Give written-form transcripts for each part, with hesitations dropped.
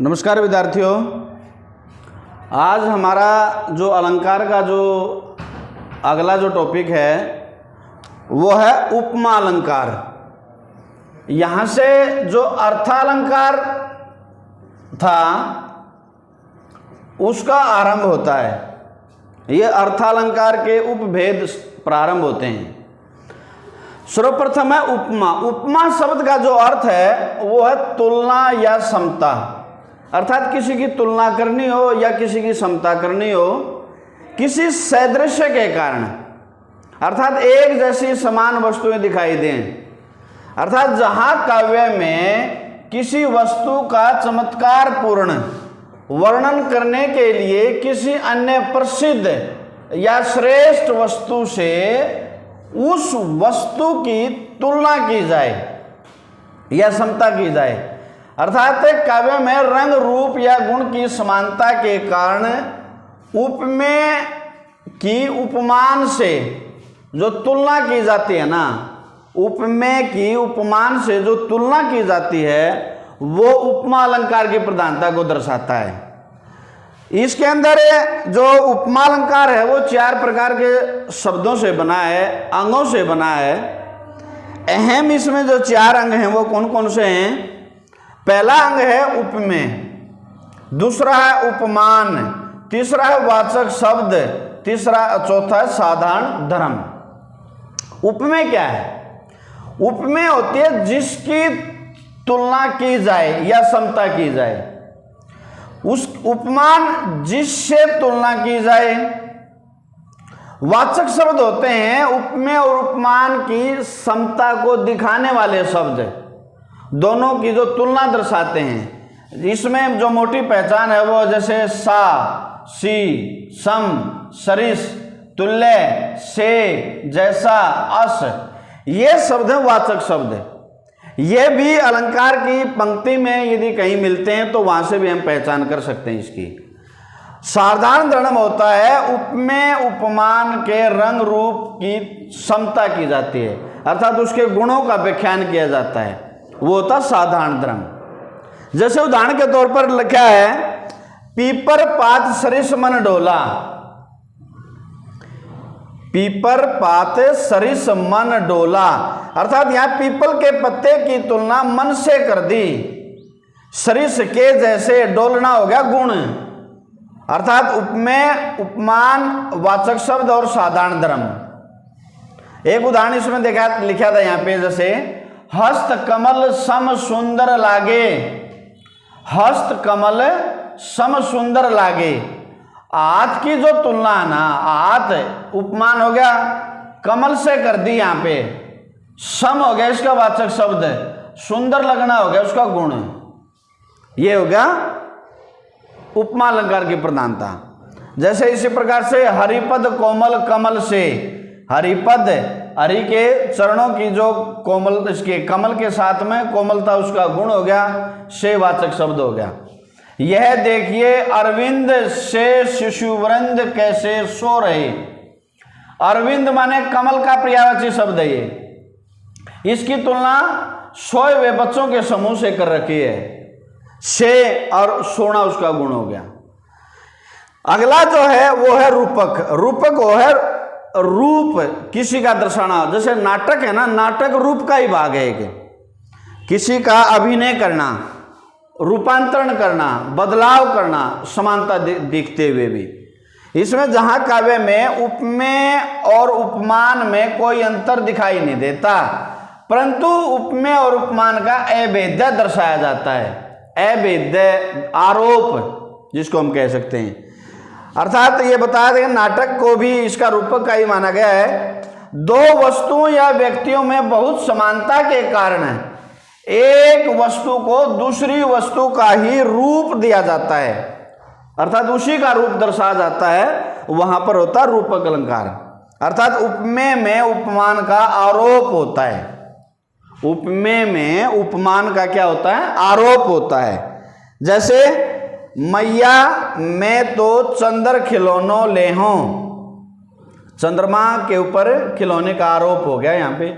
नमस्कार विद्यार्थियों, आज हमारा जो अलंकार का जो अगला जो टॉपिक है वो है उपमा अलंकार। यहाँ से जो अर्थालंकार था उसका आरंभ होता है। ये अर्थालंकार के उपभेद प्रारंभ होते हैं। सर्वप्रथम है उपमा। उपमा शब्द का जो अर्थ है वो है तुलना या समता, अर्थात किसी की तुलना करनी हो या किसी की समता करनी हो किसी सादृश्य के कारण, अर्थात एक जैसी समान वस्तुएं दिखाई दें। अर्थात जहां काव्य में किसी वस्तु का चमत्कार पूर्ण वर्णन करने के लिए किसी अन्य प्रसिद्ध या श्रेष्ठ वस्तु से उस वस्तु की तुलना की जाए या समता की जाए, अर्थात काव्य में रंग रूप या गुण की समानता के कारण उपमेय की उपमान से जो तुलना की जाती है ना, उपमेय की उपमान से जो तुलना की जाती है वो उपमा अलंकार की प्रधानता को दर्शाता है। इसके अंदर जो उपमा अलंकार है वो 4 प्रकार के शब्दों से बना है, अंगों से बना है। अहम इसमें जो 4 अंग हैं वो कौन कौन से हैं? पहला अंग है उपमेय, दूसरा है उपमान, तीसरा है वाचक शब्द, चौथा है साधारण धर्म। उपमेय क्या है? उपमेय होती है जिसकी तुलना की जाए या समता की जाए। उस उपमान जिससे तुलना की जाए। वाचक शब्द होते हैं उपमेय और उपमान की समता को दिखाने वाले शब्द, दोनों की जो तुलना दर्शाते हैं। इसमें जो मोटी पहचान है वो जैसे सा, सी, सम, सरिस, तुल्य, से, जैसा, अस, ये शब्द है वाचक शब्द। ये भी अलंकार की पंक्ति में यदि कहीं मिलते हैं तो वहां से भी हम पहचान कर सकते हैं इसकी। साधारण धर्म होता है उपमेय उपमान के रंग रूप की समता की जाती है, अर्थात उसके गुणों का व्याख्यान किया जाता है, वो होता साधारण धर्म। जैसे उदाहरण के तौर पर लिखा है पीपर पात सरिस मन डोला। पीपर पात सरिस मन डोला, अर्थात यहाँ पीपल के पत्ते की तुलना मन से कर दी। सरिस के जैसे डोलना हो गया गुण, अर्थात उपमेय उपमान वाचक शब्द और साधारण धर्म। एक उदाहरण इसमें लिखा था यहाँ पे, जैसे हस्त कमल सम सुंदर लागे। हस्त कमल सम सुंदर लागे, हाथ की जो तुलना है ना, हाथ उपमान हो गया, कमल से कर दी, यहाँ पे सम हो गया इसका वाचक शब्द, सुंदर लगना हो गया उसका गुण। ये हो गया उपमा अलंकार की प्रधानता। जैसे इसी प्रकार से हरिपद कोमल कमल से, हरिपद हरि के चरणों की जो कोमल, इसके कमल के साथ में कोमलता उसका गुण हो गया, से वाचक शब्द हो गया। यह देखिए अरविंद से शिशुवृंद कैसे सो रहे। अरविंद माने कमल का पर्यायवाची शब्द है ये, इसकी तुलना सोए हुए बच्चों के समूह से कर रखी है, से और सोना उसका गुण हो गया। अगला जो है वो है रूपक। रूपक वो है रूप किसी का दर्शाना। जैसे नाटक है ना, नाटक रूप का ही भाग है एक, किसी का अभिनय करना, रूपांतरण करना, बदलाव करना, समानता दिखते हुए भी। इसमें जहां काव्य में उपमेय और उपमान में कोई अंतर दिखाई नहीं देता, परंतु उपमेय और उपमान का अभेद्य दर्शाया जाता है। अभेद्य आरोप जिसको हम कह सकते हैं, अर्थात ये बताया गया नाटक को भी इसका रूपक का ही माना गया है। दो वस्तुओं या व्यक्तियों में बहुत समानता के कारण एक वस्तु को दूसरी वस्तु का ही रूप दिया जाता है, अर्थात उसी का रूप दर्शाया जाता है, वहां पर होता रूपक अलंकार। अर्थात उपमेय में उपमान का आरोप होता है। उपमेय में उपमान का क्या होता है? आरोप होता है। जैसे मैया मैं तो चंद्र खिलौनो ले हूं, चंद्रमा के ऊपर खिलौने का आरोप हो गया। यहाँ पे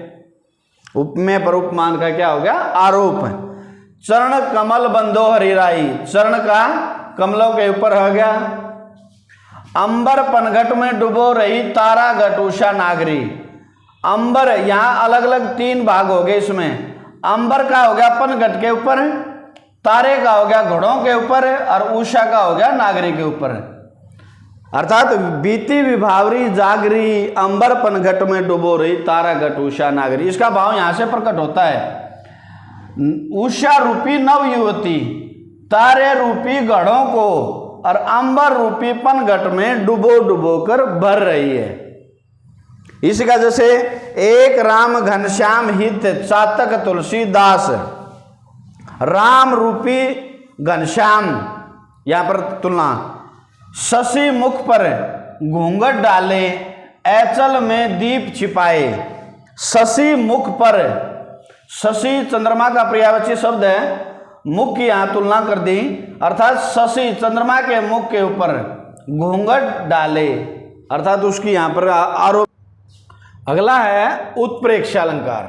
उपमेय पर उपमान का क्या हो गया? आरोप है। चरण कमल बंदो हरिराई, चरण का कमलों के ऊपर हो गया। अंबर पनघट में डुबो रही तारा घट उषा नागरी। अंबर यहाँ अलग अलग 3 भाग हो गए इसमें। अंबर का हो गया पनघट के ऊपर, तारे का हो गया घोड़ों के ऊपर और उषा का हो गया नागरी के ऊपर। अर्थात बीती विभावरी जागरी, अंबर पनघट में डुबो रही तारा घट उषा नागरी। इसका भाव यहां से प्रकट होता है। उषा रूपी नव युवती तारे रूपी घड़ों को और अंबर रूपी पनघट में डुबो डुबो कर भर रही है। इसका जैसे एक राम घनश्याम हित चातक तुलसीदास, राम रूपी घनश्याम यहां पर तुलना, शशि मुख पर घूंघट डाले ऐचल में दीप छिपाए। शशि मुख पर, शशि चंद्रमा का पर्यायवाची शब्द है, मुख की यहां तुलना कर दी, अर्थात शशि चंद्रमा के मुख के ऊपर घूंघट डाले, अर्थात उसकी यहां पर आरोप। अगला है उत्प्रेक्षालंकार।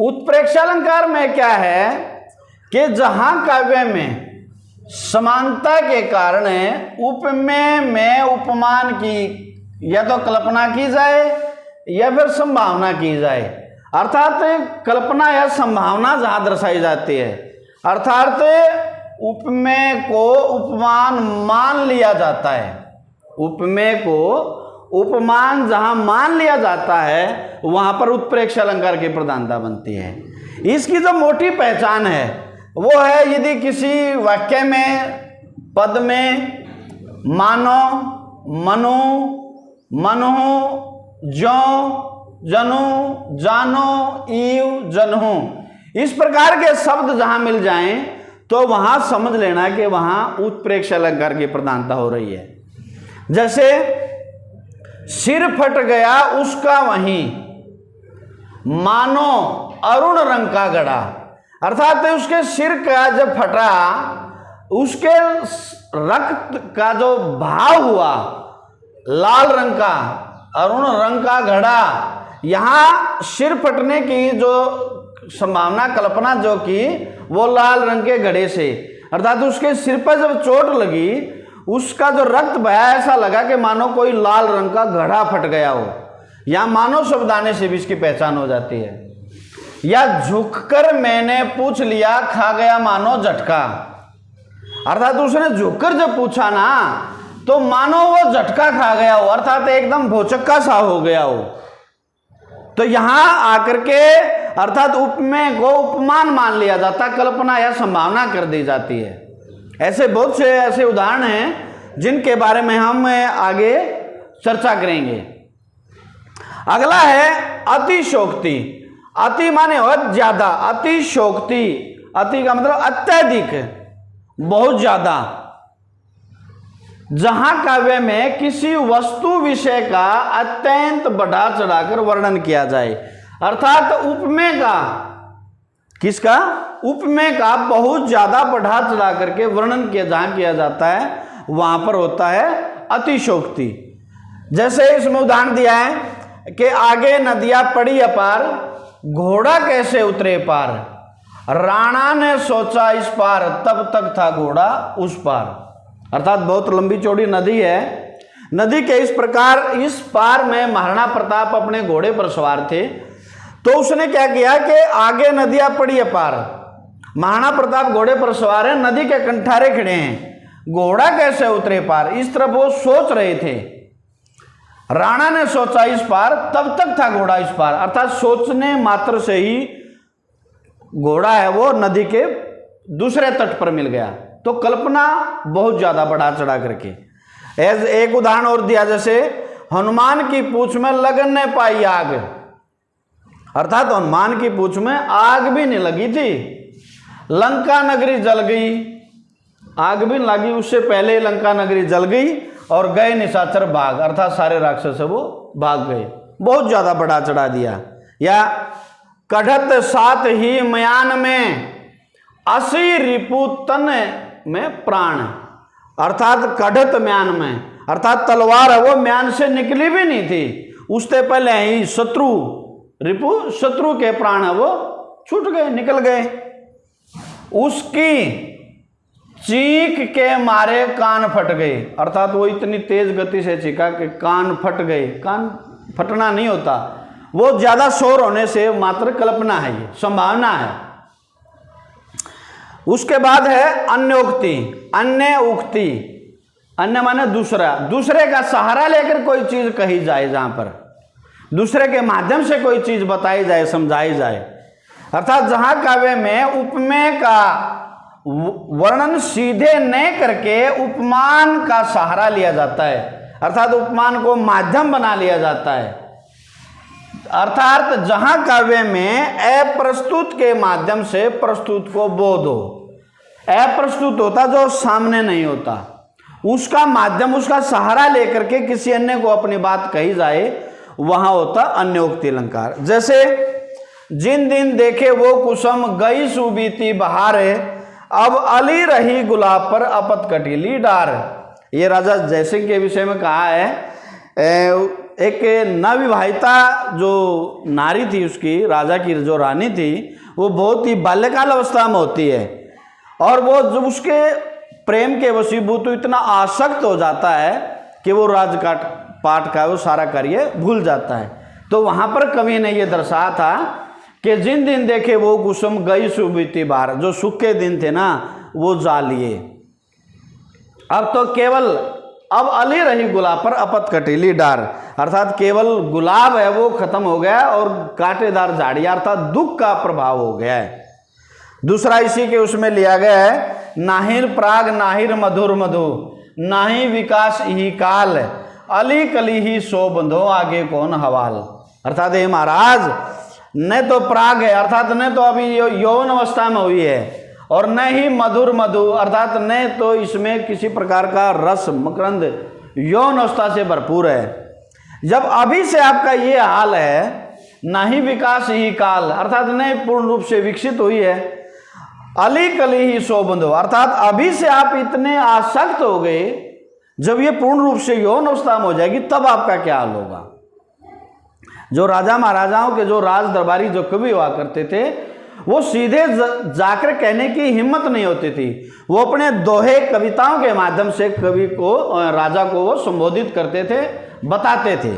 उत्प्रेक्षालंकार में क्या है कि जहां काव्य में समानता के कारण उपमेय में उपमान की या तो कल्पना की जाए या फिर संभावना की जाए, अर्थात कल्पना या संभावना जहां दर्शाई जाती है, अर्थात उपमेय को उपमान मान लिया जाता है। उपमेय को उपमान जहां मान लिया जाता है वहां पर उत्प्रेक्ष अलंकार की प्रधानता बनती है। इसकी जो मोटी पहचान है वो है, यदि किसी वाक्य में पद में मानो, मनु, मनहु, ज्यो, जनु, जानो, ईव, जनहु, इस प्रकार के शब्द जहां मिल जाएं तो वहां समझ लेना कि वहां उत्प्रेक्ष अलंकार की प्रधानता हो रही है। जैसे सिर फट गया उसका वहीं, मानो अरुण रंग का गड़ा, अर्थात उसके सिर का जब फटा उसके रक्त का जो भाव हुआ लाल रंग का, अरुण रंग का घड़ा, यहां सिर फटने की जो संभावना कल्पना जो की वो लाल रंग के घड़े से, अर्थात उसके सिर पर जब चोट लगी उसका जो रक्त बहा ऐसा लगा कि मानो कोई लाल रंग का घड़ा फट गया हो। या मानो शब्द आने से भी इसकी पहचान हो जाती है। या झुककर मैंने पूछ लिया खा गया मानो झटका, अर्थात उसने झुककर जब पूछा ना तो मानो वो झटका खा गया हो, अर्थात एकदम भौचक्का सा हो गया हो। तो यहां आकर के अर्थात उपमेय को उपमान मान लिया जाता, कल्पना या संभावना कर दी जाती है। ऐसे बहुत से ऐसे उदाहरण हैं जिनके बारे में हम आगे चर्चा करेंगे। अगला है अतिशोक्ति। अति माने हो ज्यादा, अतिशोक्ति, अति का मतलब अत्यधिक, बहुत ज्यादा। जहां काव्य में किसी वस्तु विषय का अत्यंत बढ़ा चढ़ाकर वर्णन किया जाए, अर्थात उपमेय का, किसका, उपमेय का बहुत ज्यादा बढ़ा चढ़ा करके वर्णन किया जहां किया जाता है वहां पर होता है अतिशोक्ति। जैसे इसमें उदाहरण दिया है कि आगे नदियां पड़ी अपार, घोड़ा कैसे उतरे पार, राणा ने सोचा इस पार, तब तक था घोड़ा उस पार, अर्थात बहुत लंबी चौड़ी नदी है। नदी के इस प्रकार इस पार में महाराणा प्रताप अपने घोड़े पर सवार थे, तो उसने क्या किया कि आगे नदियां पड़ी अपार, महाराणा प्रताप घोड़े पर सवार है, नदी के कंठारे खड़े हैं, घोड़ा कैसे उतरे पार, इस तरफ वो सोच रहे थे। राणा ने सोचा इस पार, तब तक था घोड़ा इस पार, अर्थात सोचने मात्र से ही घोड़ा है वो नदी के दूसरे तट पर मिल गया। तो कल्पना बहुत ज्यादा बढ़ा चढ़ा करके। एक उदाहरण और दिया, जैसे हनुमान की पूंछ में लगन ने पाई आग, अर्थात हनुमान की पूंछ में आग भी नहीं लगी थी, लंका नगरी जल गई, आग भी लगी उससे पहले लंका नगरी जल गई और गए निशाचर भाग, अर्थात सारे राक्षस वो भाग गए। बहुत ज्यादा बढ़ा चढ़ा दिया। या कढ़त सात ही मयान में 80 रिपु तन में प्राण, अर्थात कढ़त म्यान में, अर्थात तलवार है वो म्यान से निकली भी नहीं थी, उससे पहले ही शत्रु रिपु, शत्रु के प्राण है वो छूट गए, निकल गए। उसकी चीख के मारे कान फट गए। अर्थात वो इतनी तेज गति से चीखा कि कान फट गए। कान फटना नहीं होता, वो ज्यादा शोर होने से मात्र कल्पना है, ये संभावना है। उसके बाद है अन्योक्ति, अन्य उक्ति। अन्य माने दूसरा, दूसरे का सहारा लेकर कोई चीज कही जाए, जहां पर दूसरे के माध्यम से कोई चीज बताई जाए, समझाई जाए। अर्थात जहां काव्य में उपमेय का वर्णन सीधे न करके उपमान का सहारा लिया जाता है, अर्थात उपमान को माध्यम बना लिया जाता है। अर्थात जहां काव्य में अप्रस्तुत के माध्यम से प्रस्तुत को बोध हो, अप्रस्तुत होता जो सामने नहीं होता, उसका माध्यम, उसका सहारा लेकर के किसी अन्य को अपनी बात कही जाए, वहां होता अन्योक्ति अलंकार। जैसे जिन दिन देखे वो कुसुम गई सुबीती बहार, अब अली रही गुलाब पर अपत कटीली डार। ये राजा जयसिंह के विषय में कहा है। एक नवविवाहिता जो नारी थी, उसकी राजा की जो रानी थी, वो बहुत ही बाल्यकाल अवस्था में होती है, और वो जब उसके प्रेम के वशीभूत इतना आसक्त हो जाता है कि वो राजकाट पाठ का वो सारा कार्य भूल जाता है। तो वहां पर कवि ने ये दर्शाया था कि जिन दिन देखे वो कुसुम गई सुबीती बार, जो सुख के दिन थे ना वो जा लिए, अब तो केवल अब अली रही गुलाब पर अपत कटीली डार। अर्थात केवल गुलाब है वो खत्म हो गया और कांटेदार झाड़ियां, अर्थात दुख का प्रभाव हो गया है। दूसरा इसी के उसमें लिया गया है, नाहिर प्राग नाहिर मधुर मधु, नाही विकास ही काल, अली कली ही सो बंधो आगे कौन हवाल। अर्थात ये महाराज न तो प्राग है, अर्थात न तो अभी यौवन अवस्था में हुई है, और न ही मधुर मधु, अर्थात न तो इसमें किसी प्रकार का रस मकरंद यौन अवस्था से भरपूर है। जब अभी से आपका ये हाल है, ना ही विकास ही काल, अर्थात न पूर्ण रूप से विकसित हुई है, अली कली ही सो बंधो, अर्थात अभी से आप इतने आसक्त हो गए, जब ये पूर्ण रूप से यौन अवस्था में हो जाएगी तब आपका क्या हाल होगा। जो राजा महाराजाओं के जो राज दरबारी जो कवि हुआ करते थे, वो सीधे जाकर कहने की हिम्मत नहीं होती थी, वो अपने दोहे कविताओं के माध्यम से कवि को, राजा को वो संबोधित करते थे, बताते थे।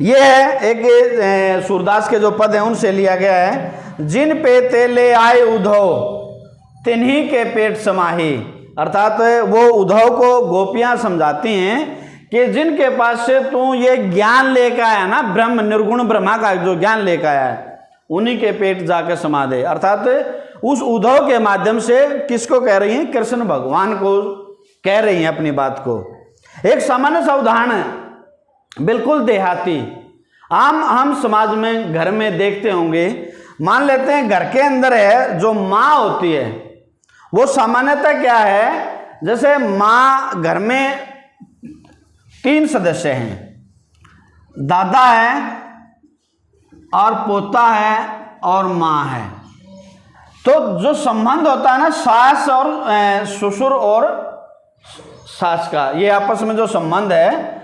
ये है एक सूरदास के जो पद हैं उनसे लिया गया है, जिन पे ते ले आए उद्धव तिन्हीं के पेट समाही। अर्थात वो उद्धव को गोपियां समझाती हैं कि जिनके पास से तू ये ज्ञान लेकर आया ना, ब्रह्म निर्गुण ब्रह्मा का जो ज्ञान लेकर आया है, उन्हीं के पेट जाकर समा दे। अर्थात उस उद्धव के माध्यम से किसको कह रही हैं? कृष्ण भगवान को कह रही हैं अपनी बात को। एक सामान्य सा उदाहरण, बिल्कुल देहाती, आम हम समाज में घर में देखते होंगे। मान लेते हैं घर के अंदर है जो माँ होती है, वो सामान्यतः क्या है, जैसे माँ घर में 3 सदस्य हैं, दादा है और पोता है और माँ है। तो जो संबंध होता है ना सास और ससुर और सास का, ये आपस में जो संबंध है,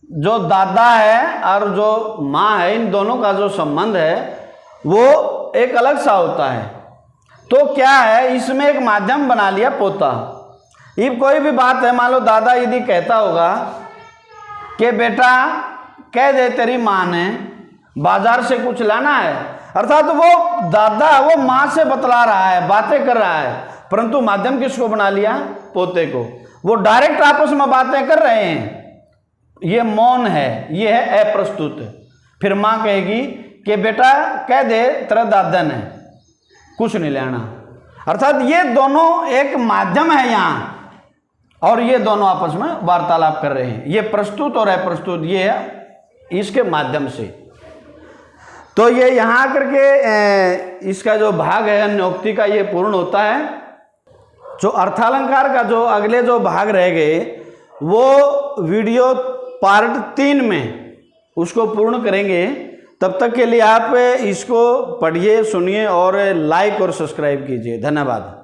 जो दादा है और जो माँ है, इन दोनों का जो संबंध है वो एक अलग सा होता है। तो क्या है, इसमें एक माध्यम बना लिया पोता। ये कोई भी बात है, मान लो दादा यदि कहता होगा कि बेटा कह दे तेरी माँ ने बाजार से कुछ लाना है, अर्थात तो वो दादा वो माँ से बतला रहा है, बातें कर रहा है, परंतु माध्यम किसको बना लिया? पोते को। वो डायरेक्ट आपस में बातें कर रहे हैं, ये मौन है, ये है अप्रस्तुत। फिर माँ कहेगी कि बेटा कह दे तेरा दादा ने कुछ नहीं लेना। अर्थात ये दोनों एक माध्यम है यहाँ, और ये दोनों आपस में वार्तालाप कर रहे हैं। ये प्रस्तुत और अप्रस्तुत ये है इसके माध्यम से। तो ये यहाँ आकर के इसका जो भाग है अन्योक्ति का ये पूर्ण होता है। जो अर्थालंकार का जो अगले जो भाग रह गए वो वीडियो पार्ट 3 में उसको पूर्ण करेंगे। तब तक के लिए आप इसको पढ़िए, सुनिए और लाइक और सब्सक्राइब कीजिए। धन्यवाद।